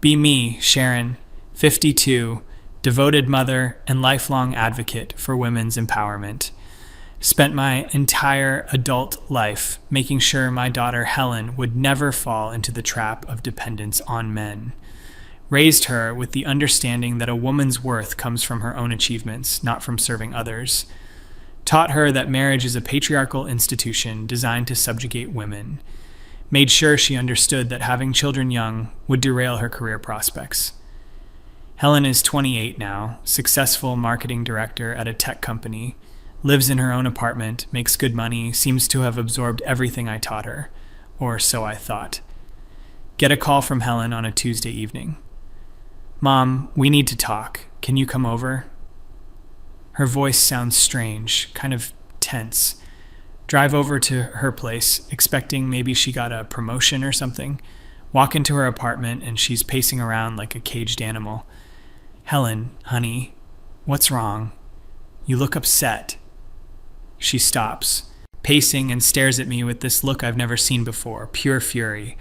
Be me, Sharon, 52, devoted mother and lifelong advocate for women's empowerment. Spent my entire adult life making sure my daughter Helen would never fall into the trap of dependence on men. Raised her with the understanding that a woman's worth comes from her own achievements, not from serving others. Taught her that marriage is a patriarchal institution designed to subjugate women. Made sure she understood that having children young would derail her career prospects. Helen is 28 now, successful marketing director at a tech company, lives in her own apartment, makes good money, seems to have absorbed everything I taught her, or so I thought. Get a call from Helen on a Tuesday evening. Mom, we need to talk. Can you come over? Her voice sounds strange, kind of tense. Drive over to her place, expecting maybe she got a promotion or something. Walk into her apartment and she's pacing around like a caged animal. Helen, honey, what's wrong? You look upset. She stops, pacing, and stares at me with this look I've never seen before, pure fury.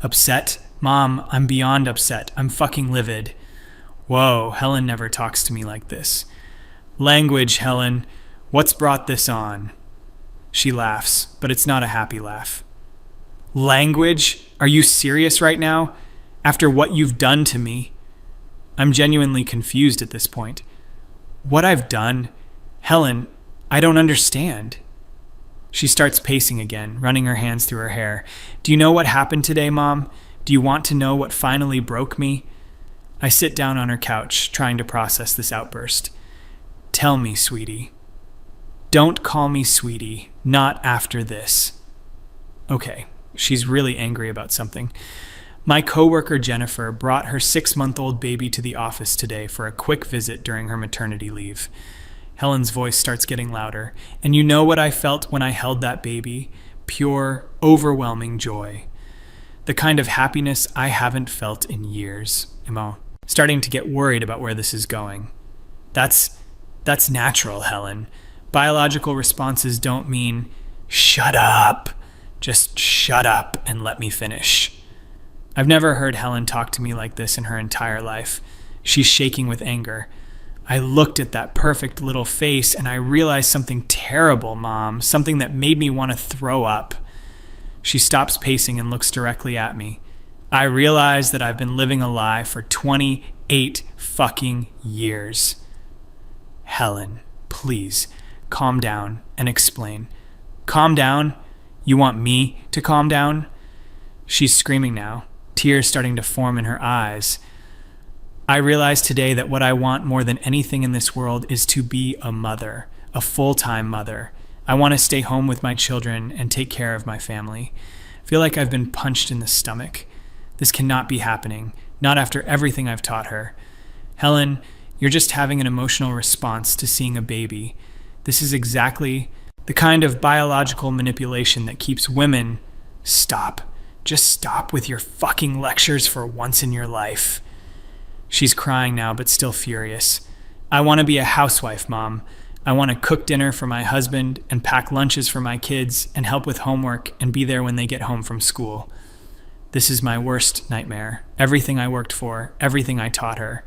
Upset? Mom, I'm beyond upset. I'm fucking livid. Whoa, Helen never talks to me like this. Language, Helen. What's brought this on? She laughs, but it's not a happy laugh. Language? Are you serious right now? After what you've done to me? I'm genuinely confused at this point. What I've done? Helen, I don't understand. She starts pacing again, running her hands through her hair. Do you know what happened today, Mom? Do you want to know what finally broke me? I sit down on her couch, trying to process this outburst. Tell me, sweetie. Don't call me sweetie, not after this. Okay, she's really angry about something. My coworker Jennifer brought her 6-month-old baby to the office today for a quick visit during her maternity leave. Helen's voice starts getting louder. And you know what I felt when I held that baby? Pure, overwhelming joy. The kind of happiness I haven't felt in years. I'm starting to get worried about where this is going. That's natural, Helen. Biological responses don't mean, shut up. Just shut up and let me finish. I've never heard Helen talk to me like this in her entire life. She's shaking with anger. I looked at that perfect little face and I realized something terrible, Mom, something that made me want to throw up. She stops pacing and looks directly at me. I realize that I've been living a lie for 28 fucking years. Helen, please, calm down and explain. Calm down? You want me to calm down? She's screaming now, tears starting to form in her eyes. I realize today that what I want more than anything in this world is to be a mother, a full-time mother. I want to stay home with my children and take care of my family. I feel like I've been punched in the stomach. This cannot be happening, not after everything I've taught her. Helen, you're just having an emotional response to seeing a baby. This is exactly the kind of biological manipulation that keeps women... Stop. Just stop with your fucking lectures for once in your life. She's crying now, but still furious. I want to be a housewife, Mom. I want to cook dinner for my husband and pack lunches for my kids and help with homework and be there when they get home from school. This is my worst nightmare. Everything I worked for, everything I taught her.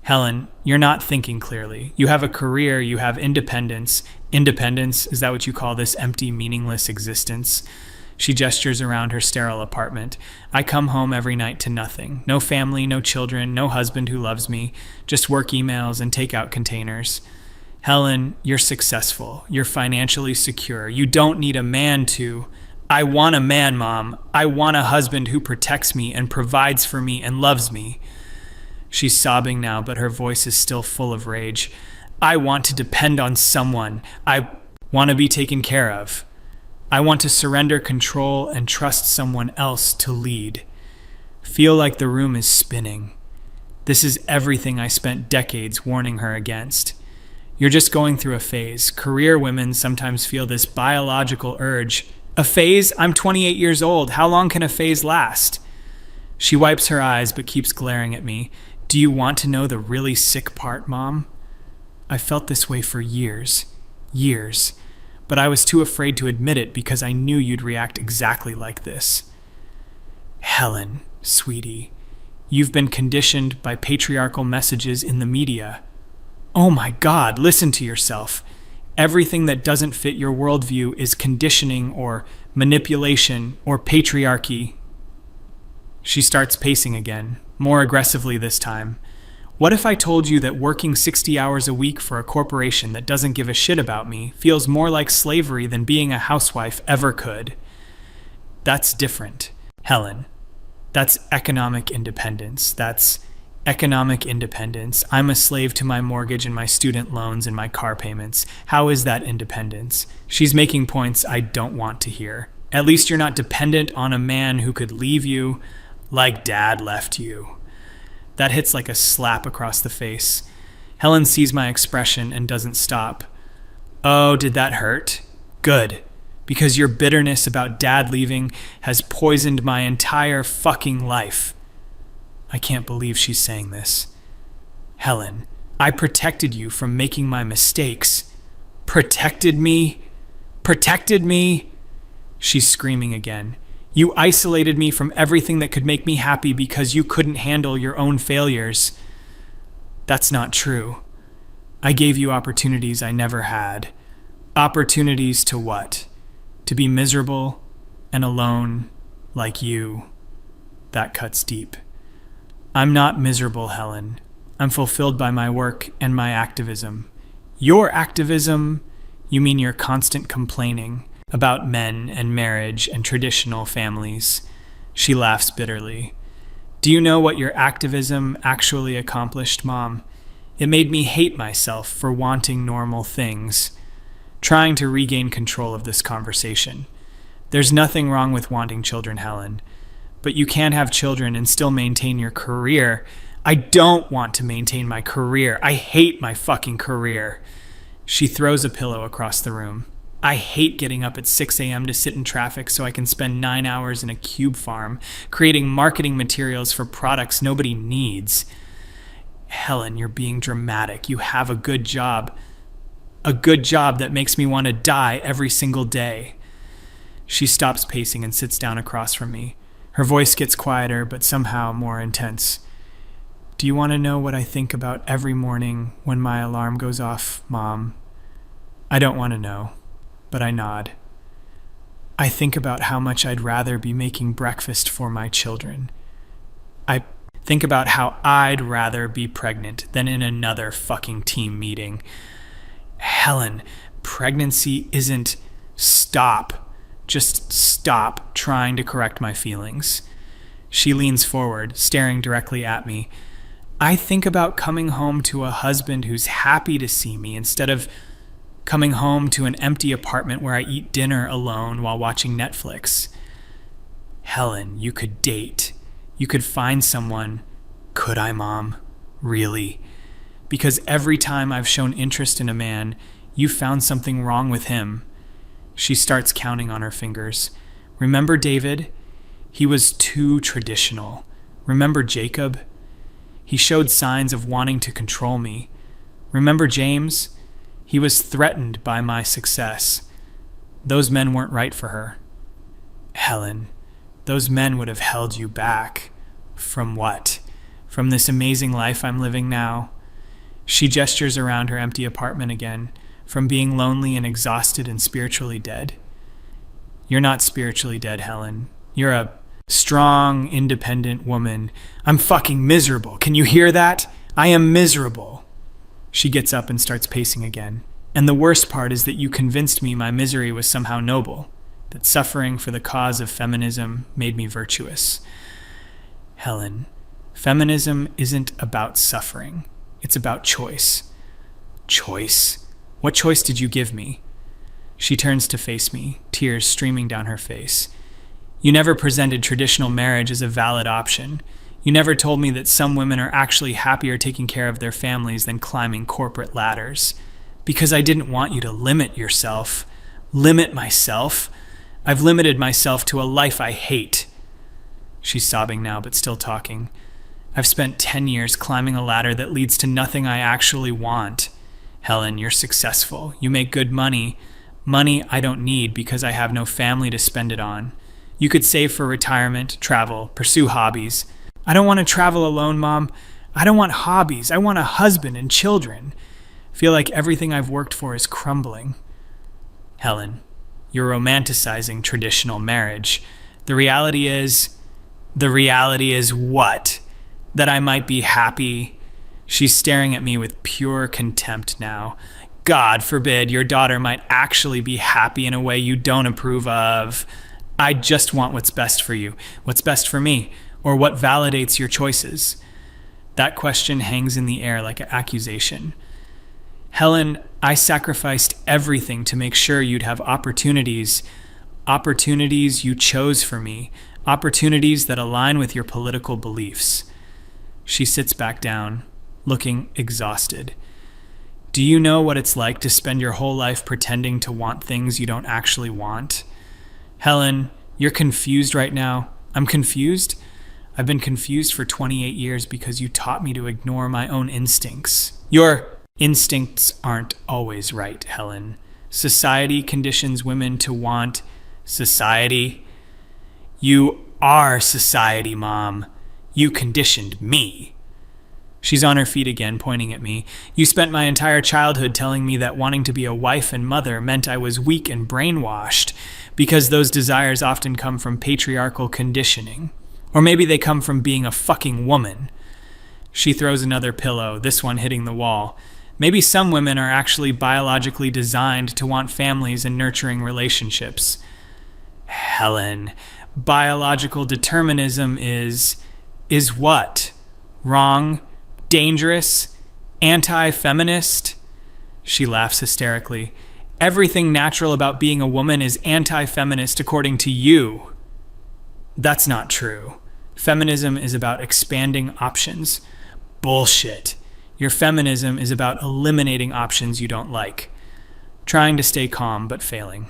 Helen, you're not thinking clearly. You have a career, you have independence. Independence, is that what you call this empty, meaningless existence? She gestures around her sterile apartment. I come home every night to nothing. No family, no children, no husband who loves me, just work emails and takeout containers. Helen, you're successful. You're financially secure. You don't need a man to... I want a man, Mom. I want a husband who protects me and provides for me and loves me. She's sobbing now, but her voice is still full of rage. I want to depend on someone. I want to be taken care of. I want to surrender control and trust someone else to lead. Feel like the room is spinning. This is everything I spent decades warning her against. You're just going through a phase. Career women sometimes feel this biological urge. A phase? I'm 28 years old. How long can a phase last? She wipes her eyes but keeps glaring at me. Do you want to know the really sick part, Mom? I felt this way for years. Years. But I was too afraid to admit it because I knew you'd react exactly like this. Helen, sweetie, You've been conditioned by patriarchal messages in the media. Oh my God, listen to yourself. Everything that doesn't fit your worldview is conditioning or manipulation or patriarchy. She starts pacing again, more aggressively this time. What if I told you that working 60 hours a week for a corporation that doesn't give a shit about me feels more like slavery than being a housewife ever could? That's different, Helen. That's economic independence. That's economic independence. I'm a slave to my mortgage and my student loans and my car payments. How is that independence? She's making points I don't want to hear. At least you're not dependent on a man who could leave you like Dad left you. That hits like a slap across the face. Helen sees my expression and doesn't stop. Oh, did that hurt? Good. Because your bitterness about Dad leaving has poisoned my entire fucking life. I can't believe she's saying this. Helen, I protected you from making my mistakes. Protected me? Protected me? She's screaming again. You isolated me from everything that could make me happy because you couldn't handle your own failures. That's not true. I gave you opportunities I never had. Opportunities to what? To be miserable and alone like you. That cuts deep. I'm not miserable, Helen. I'm fulfilled by my work and my activism. Your activism? You mean your constant complaining about men and marriage and traditional families. She laughs bitterly. Do you know what your activism actually accomplished, Mom? It made me hate myself for wanting normal things. Trying to regain control of this conversation. There's nothing wrong with wanting children, Helen. But you can't have children and still maintain your career. I don't want to maintain my career. I hate my fucking career. She throws a pillow across the room. I hate getting up at 6 a.m. to sit in traffic so I can spend 9 hours in a cube farm, creating marketing materials for products nobody needs. Helen, you're being dramatic. You have a good job. A good job that makes me want to die every single day. She stops pacing and sits down across from me. Her voice gets quieter, but somehow more intense. Do you want to know what I think about every morning when my alarm goes off, Mom? I don't want to know, but I nod. I think about how much I'd rather be making breakfast for my children. I think about how I'd rather be pregnant than in another fucking team meeting. Helen, pregnancy isn't stop. Just stop trying to correct my feelings. She leans forward, staring directly at me. I think about coming home to a husband who's happy to see me instead of coming home to an empty apartment where I eat dinner alone while watching Netflix. Helen, you could date. You could find someone. Could I, Mom? Really? Because every time I've shown interest in a man, you found something wrong with him. She starts counting on her fingers. Remember David? He was too traditional. Remember Jacob? He showed signs of wanting to control me. Remember James? He was threatened by my success. Those men weren't right for her. Helen, those men would have held you back. From what? From this amazing life I'm living now? She gestures around her empty apartment again. From being lonely and exhausted and spiritually dead. You're not spiritually dead, Helen. You're a strong, independent woman. I'm fucking miserable. Can you hear that? I am miserable. She gets up and starts pacing again. And the worst part is that you convinced me my misery was somehow noble, that suffering for the cause of feminism made me virtuous. Helen, feminism isn't about suffering. It's about choice. Choice? What choice did you give me? She turns to face me, tears streaming down her face. You never presented traditional marriage as a valid option. You never told me that some women are actually happier taking care of their families than climbing corporate ladders. Because I didn't want you to limit yourself. Limit myself? I've limited myself to a life I hate. She's sobbing now, but still talking. I've spent 10 years climbing a ladder that leads to nothing I actually want. Helen, you're successful. You make good money. Money I don't need because I have no family to spend it on. You could save for retirement, travel, pursue hobbies. I don't want to travel alone, Mom. I don't want hobbies. I want a husband and children. Feel like everything I've worked for is crumbling. Helen, you're romanticizing traditional marriage. The reality is what? That I might be happy. She's staring at me with pure contempt now. God forbid your daughter might actually be happy in a way you don't approve of. I just want what's best for you, what's best for me, or what validates your choices. That question hangs in the air like an accusation. Helen, I sacrificed everything to make sure you'd have opportunities you chose for me, opportunities that align with your political beliefs. She sits back down, looking exhausted. Do you know what it's like to spend your whole life pretending to want things you don't actually want? Helen, you're confused right now. I'm confused? I've been confused for 28 years because you taught me to ignore my own instincts. Your instincts aren't always right, Helen. Society conditions women to want society. You are society, Mom. You conditioned me. She's on her feet again, pointing at me. You spent my entire childhood telling me that wanting to be a wife and mother meant I was weak and brainwashed, because those desires often come from patriarchal conditioning. Or maybe they come from being a fucking woman. She throws another pillow, this one hitting the wall. Maybe some women are actually biologically designed to want families and nurturing relationships. Helen, biological determinism is what? Wrong? Dangerous? Anti-feminist? She laughs hysterically. Everything natural about being a woman is anti-feminist according to you. That's not true. Feminism is about expanding options. Bullshit. Your feminism is about eliminating options you don't like. Trying to stay calm, but failing.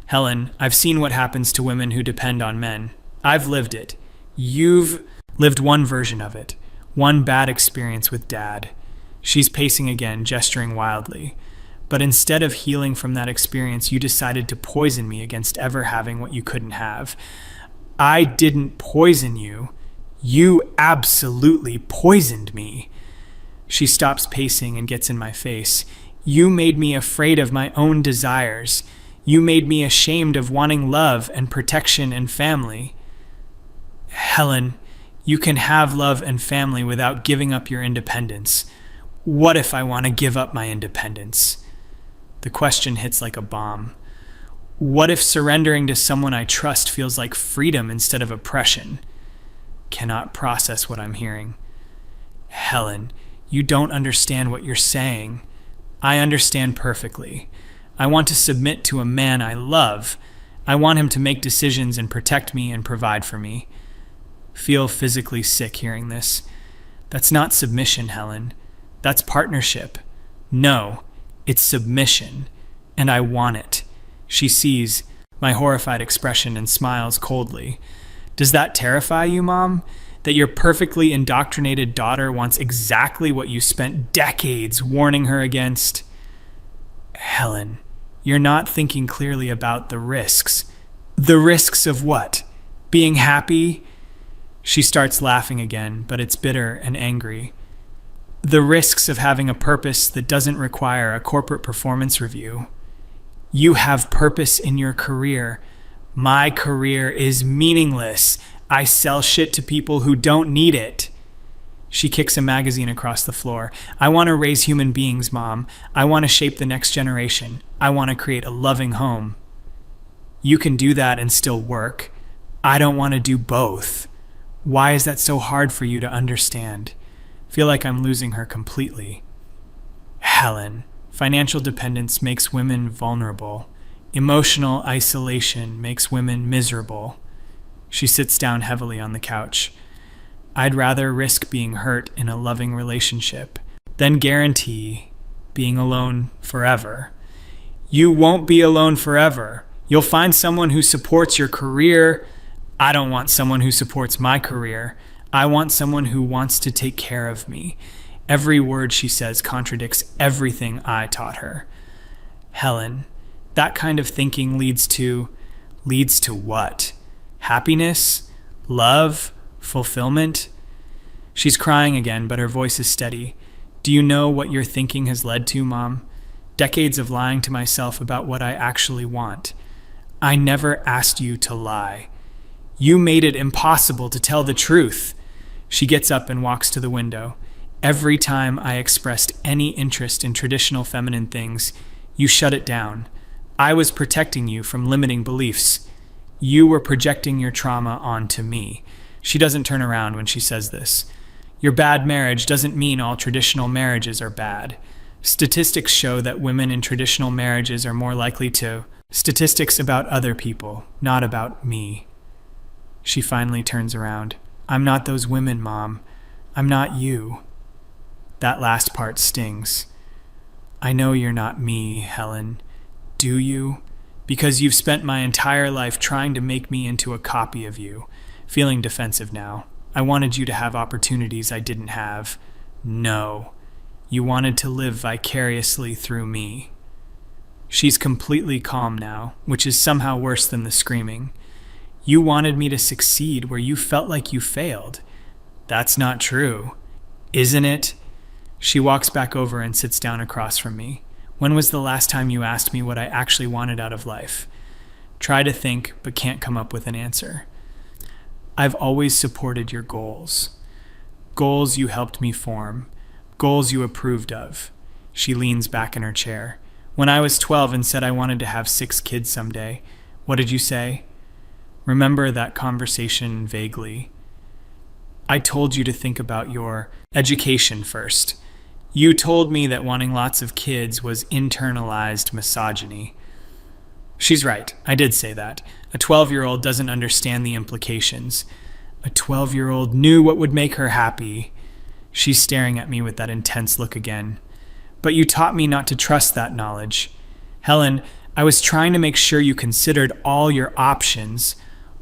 Helen, I've seen what happens to women who depend on men. I've lived it. You've lived one version of it. One bad experience with Dad. She's pacing again, gesturing wildly. But instead of healing from that experience, you decided to poison me against ever having what you couldn't have. I didn't poison you. You absolutely poisoned me. She stops pacing and gets in my face. You made me afraid of my own desires. You made me ashamed of wanting love and protection and family. Helen, you can have love and family without giving up your independence. What if I want to give up my independence? The question hits like a bomb. What if surrendering to someone I trust feels like freedom instead of oppression? Cannot process what I'm hearing. Helen, you don't understand what you're saying. I understand perfectly. I want to submit to a man I love. I want him to make decisions and protect me and provide for me. Feel physically sick hearing this. That's not submission, Helen. That's partnership. No, it's submission. And I want it. She sees my horrified expression and smiles coldly. Does that terrify you, Mom? That your perfectly indoctrinated daughter wants exactly what you spent decades warning her against? Helen, you're not thinking clearly about the risks. The risks of what? Being happy? She starts laughing again, but it's bitter and angry. The risks of having a purpose that doesn't require a corporate performance review. You have purpose in your career. My career is meaningless. I sell shit to people who don't need it. She kicks a magazine across the floor. I want to raise human beings, Mom. I want to shape the next generation. I want to create a loving home. You can do that and still work. I don't want to do both. Why is that so hard for you to understand? Feel like I'm losing her completely. Helen, financial dependence makes women vulnerable. Emotional isolation makes women miserable. She sits down heavily on the couch. I'd rather risk being hurt in a loving relationship than guarantee being alone forever. You won't be alone forever. You'll find someone who supports your career. I don't want someone who supports my career. I want someone who wants to take care of me. Every word she says contradicts everything I taught her. Helen, that kind of thinking leads to what? Happiness? Love? Fulfillment? She's crying again, but her voice is steady. Do you know what your thinking has led to, Mom? Decades of lying to myself about what I actually want. I never asked you to lie. You made it impossible to tell the truth. She gets up and walks to the window. Every time I expressed any interest in traditional feminine things, you shut it down. I was protecting you from limiting beliefs. You were projecting your trauma onto me. She doesn't turn around when she says this. Your bad marriage doesn't mean all traditional marriages are bad. Statistics show that women in traditional marriages are more likely to. Statistics about other people, not about me. She finally turns around. I'm not those women, Mom. I'm not you. That last part stings. I know you're not me, Helen. Do you? Because you've spent my entire life trying to make me into a copy of you. Feeling defensive now. I wanted you to have opportunities I didn't have. No. You wanted to live vicariously through me. She's completely calm now, which is somehow worse than the screaming. You wanted me to succeed where you felt like you failed. That's not true. Isn't it? She walks back over and sits down across from me. When was the last time you asked me what I actually wanted out of life? Try to think, but can't come up with an answer. I've always supported your goals. Goals you helped me form. Goals you approved of. She leans back in her chair. When I was 12 and said I wanted to have 6 kids someday, what did you say? Remember that conversation vaguely. I told you to think about your education first. You told me that wanting lots of kids was internalized misogyny. She's right, I did say that. A 12-year-old doesn't understand the implications. A 12-year-old knew what would make her happy. She's staring at me with that intense look again. But you taught me not to trust that knowledge. Helen, I was trying to make sure you considered all your options,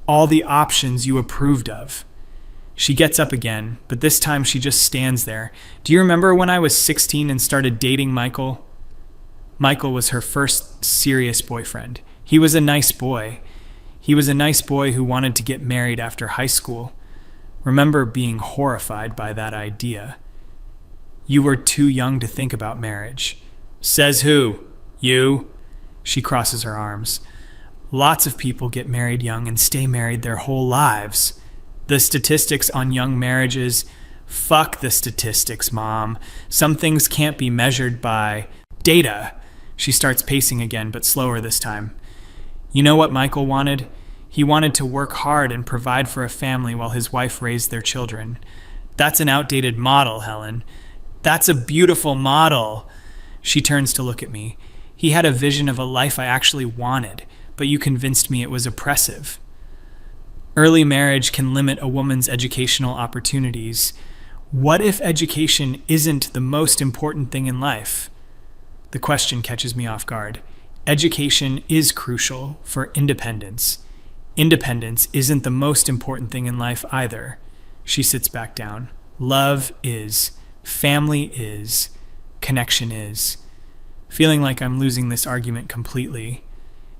all the options you approved of. She gets up again, but this time she just stands there. Do you remember when I was 16 and started dating Michael? Michael was her first serious boyfriend. He was a nice boy. He was a nice boy who wanted to get married after high school. Remember being horrified by that idea. You were too young to think about marriage. Says who? You? She crosses her arms. Lots of people get married young and stay married their whole lives. The statistics on young marriages, fuck the statistics, Mom. Some things can't be measured by data. She starts pacing again, but slower this time. You know what Michael wanted? He wanted to work hard and provide for a family while his wife raised their children. That's an outdated model, Helen. That's a beautiful model. She turns to look at me. He had a vision of a life I actually wanted, but you convinced me it was oppressive. Early marriage can limit a woman's educational opportunities. What if education isn't the most important thing in life? The question catches me off guard. Education is crucial for independence. Independence isn't the most important thing in life either. She sits back down. Love is. Family is. Connection is. Feeling like I'm losing this argument completely.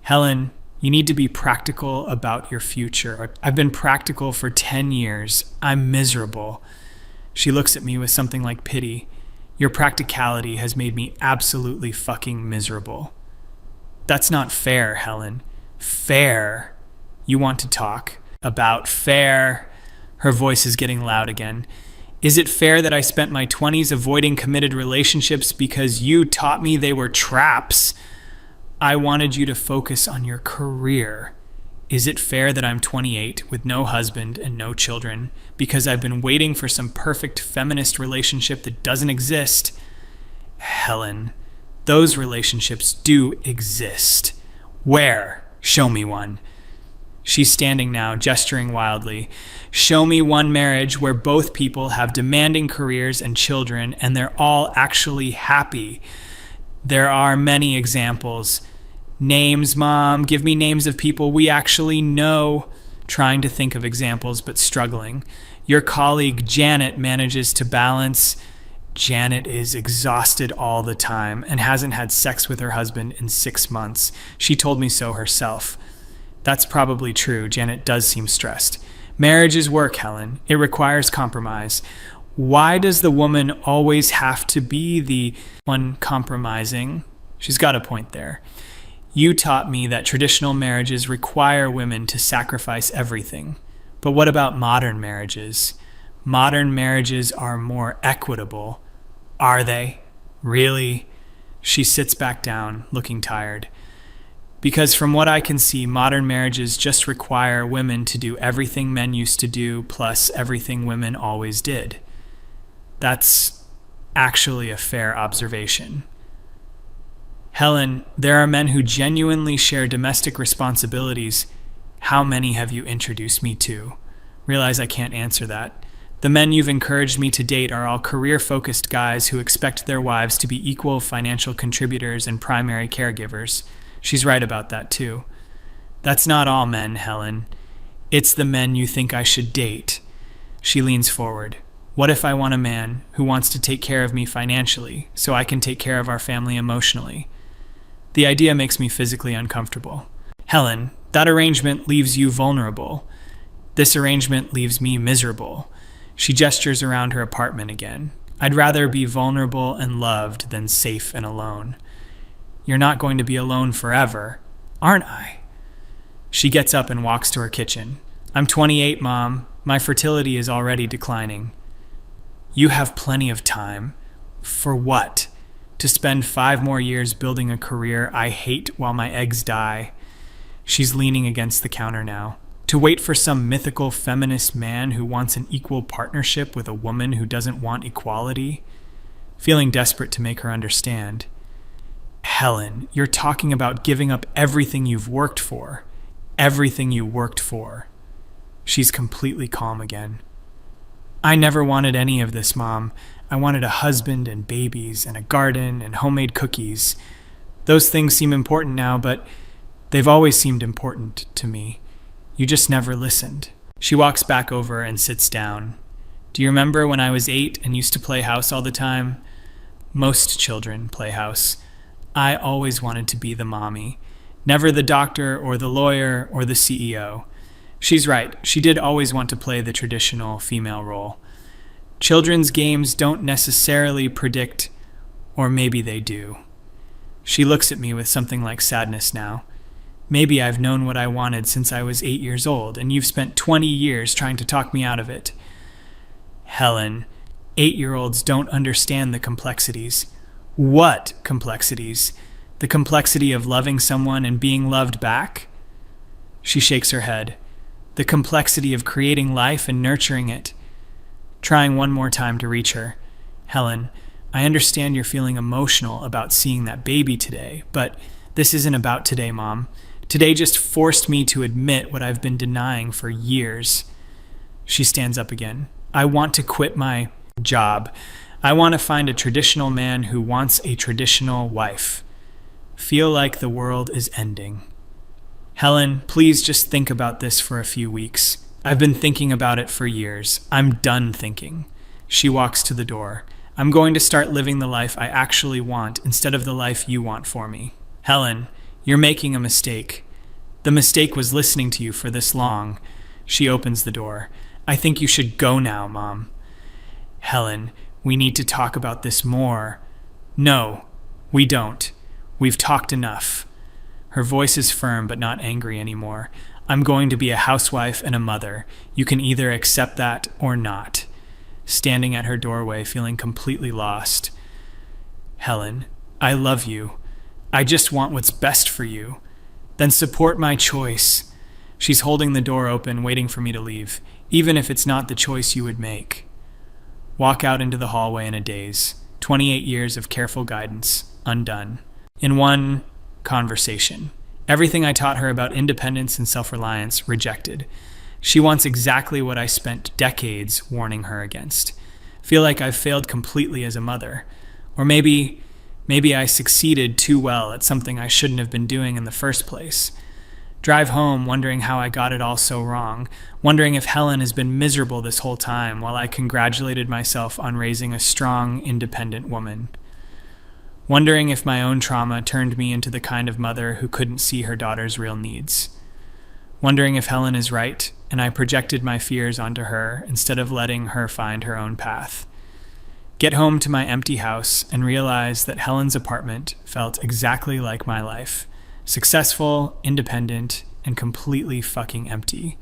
Helen, you need to be practical about your future. I've been practical for 10 years. I'm miserable. She looks at me with something like pity. Your practicality has made me absolutely fucking miserable. That's not fair, Helen. Fair. You want to talk about fair? Her voice is getting loud again. Is it fair that I spent my 20s avoiding committed relationships because you taught me they were traps? I wanted you to focus on your career. Is it fair that I'm 28 with no husband and no children because I've been waiting for some perfect feminist relationship that doesn't exist? Helen, those relationships do exist. Where? Show me one. She's standing now, gesturing wildly. Show me one marriage where both people have demanding careers and children and they're all actually happy. There are many examples. Names, Mom. Give me names of people we actually know. Trying to think of examples, but struggling. Your colleague Janet manages to balance. Janet is exhausted all the time and hasn't had sex with her husband in 6 months. She told me so herself. That's probably true. Janet does seem stressed. Marriage is work, Helen. It requires compromise. Why does the woman always have to be the one compromising? She's got a point there. You taught me that traditional marriages require women to sacrifice everything. But what about modern marriages? Modern marriages are more equitable. Are they? Really? She sits back down, looking tired. Because from what I can see, modern marriages just require women to do everything men used to do, plus everything women always did. That's actually a fair observation. Helen, there are men who genuinely share domestic responsibilities. How many have you introduced me to? Realize I can't answer that. The men you've encouraged me to date are all career-focused guys who expect their wives to be equal financial contributors and primary caregivers. She's right about that, too. That's not all men, Helen. It's the men you think I should date. She leans forward. What if I want a man who wants to take care of me financially so I can take care of our family emotionally? The idea makes me physically uncomfortable. Helen, that arrangement leaves you vulnerable. This arrangement leaves me miserable. She gestures around her apartment again. I'd rather be vulnerable and loved than safe and alone. You're not going to be alone forever, aren't I? She gets up and walks to her kitchen. I'm 28, Mom. My fertility is already declining. You have plenty of time. For what? To spend 5 more years building a career I hate while my eggs die. She's leaning against the counter now. To wait for some mythical feminist man who wants an equal partnership with a woman who doesn't want equality? Feeling desperate to make her understand. Helen, you're talking about giving up everything you've worked for. Everything you worked for. She's completely calm again. I never wanted any of this, Mom. I wanted a husband and babies and a garden and homemade cookies. Those things seem important now, but they've always seemed important to me. You just never listened. She walks back over and sits down. Do you remember when I was 8 and used to play house all the time? Most children play house. I always wanted to be the mommy. Never the doctor or the lawyer or the CEO. She's right. She did always want to play the traditional female role. Children's games don't necessarily predict, or maybe they do. She looks at me with something like sadness now. Maybe I've known what I wanted since I was 8 years old, and you've spent 20 years trying to talk me out of it. Helen, 8-year-olds don't understand the complexities. What complexities? The complexity of loving someone and being loved back? She shakes her head. The complexity of creating life and nurturing it. Trying one more time to reach her. Helen, I understand you're feeling emotional about seeing that baby today, but this isn't about today, Mom. Today just forced me to admit what I've been denying for years. She stands up again. I want to quit my job. I want to find a traditional man who wants a traditional wife. Feel like the world is ending. Helen, please just think about this for a few weeks. I've been thinking about it for years. I'm done thinking. She walks to the door. I'm going to start living the life I actually want instead of the life you want for me. Helen, you're making a mistake. The mistake was listening to you for this long. She opens the door. I think you should go now, Mom. Helen, we need to talk about this more. No, we don't. We've talked enough. Her voice is firm but not angry anymore. I'm going to be a housewife and a mother. You can either accept that or not. Standing at her doorway, feeling completely lost. Helen, I love you. I just want what's best for you. Then support my choice. She's holding the door open, waiting for me to leave, even if it's not the choice you would make. Walk out into the hallway in a daze. 28 years of careful guidance, undone. In one conversation. Everything I taught her about independence and self-reliance, rejected. She wants exactly what I spent decades warning her against. Feel like I've failed completely as a mother. Or maybe I succeeded too well at something I shouldn't have been doing in the first place. Drive home wondering how I got it all so wrong, wondering if Helen has been miserable this whole time while I congratulated myself on raising a strong, independent woman. Wondering if my own trauma turned me into the kind of mother who couldn't see her daughter's real needs. wondering if Helen is right, and I projected my fears onto her instead of letting her find her own path. Get home to my empty house and realize that Helen's apartment felt exactly like my life. Successful, independent, and completely fucking empty.